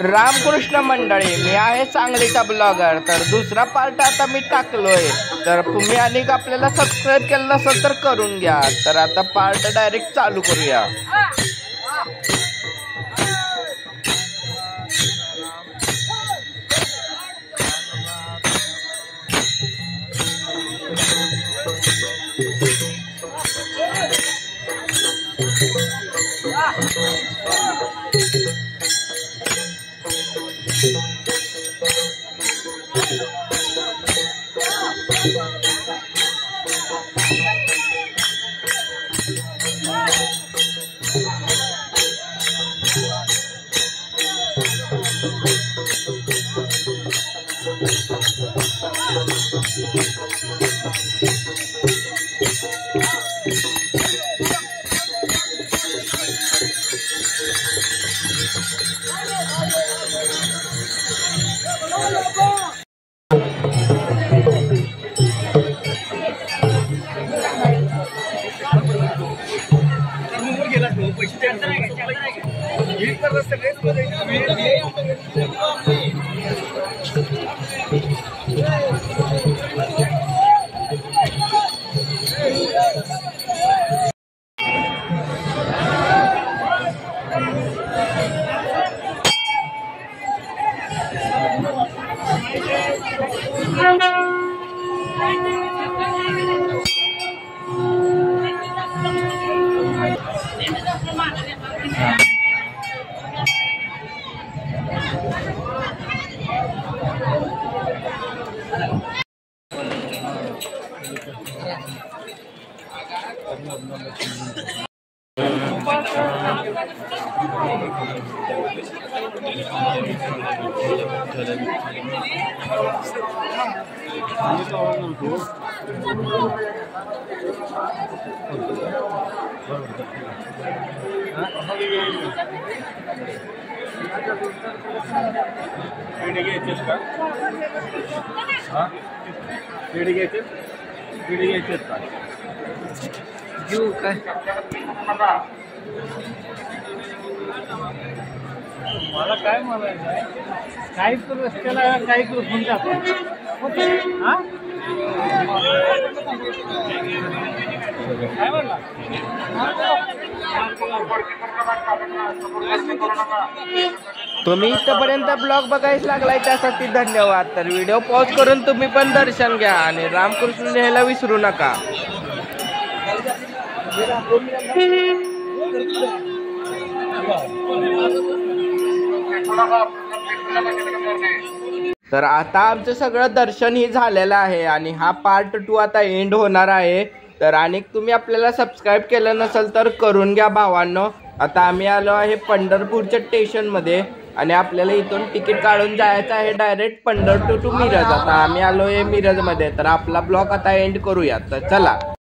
रामकृष्ण मंडळी, मी आहे सांगलीचा ब्लॉगर. तर दुसरा पार्ट आता मी टाकलोय. तर तुम्ही आणि आपल्याला सबस्क्राईब केलं नसेल तर करून घ्या. तर आता पार्ट डायरेक्ट चालू करूया. मला काय म्हणायचं, काही तर रस्त्याला काही होऊन जातं. काय म्हणला तुम्ही इथपर्यंत ब्लॉग बघायला लागलाय त्यासाठी धन्यवाद. तर व्हिडिओ पॉज करून तुम्ही पण दर्शन घ्या आणि रामकृष्ण लिहायला विसरू नका. तर आता आमचं सगळं दर्शन ही झालेलं आहे आणि हा पार्ट 2 आता एंड होणार आहे. तर आणि तुम्ही आपल्याला सबस्क्राईब केलं नसेल तर करून घ्या भावांनो. आता आम्ही आलो आहे पंढरपूरच्या स्टेशनमध्ये आणि आपल्याला इथून तिकीट काढून जायचं आहे डायरेक्ट पंढरपूर टू मिरज. आता आम्ही आलो आहे मिरजमध्ये. तर आपला ब्लॉग आता एंड करूया. तर चला.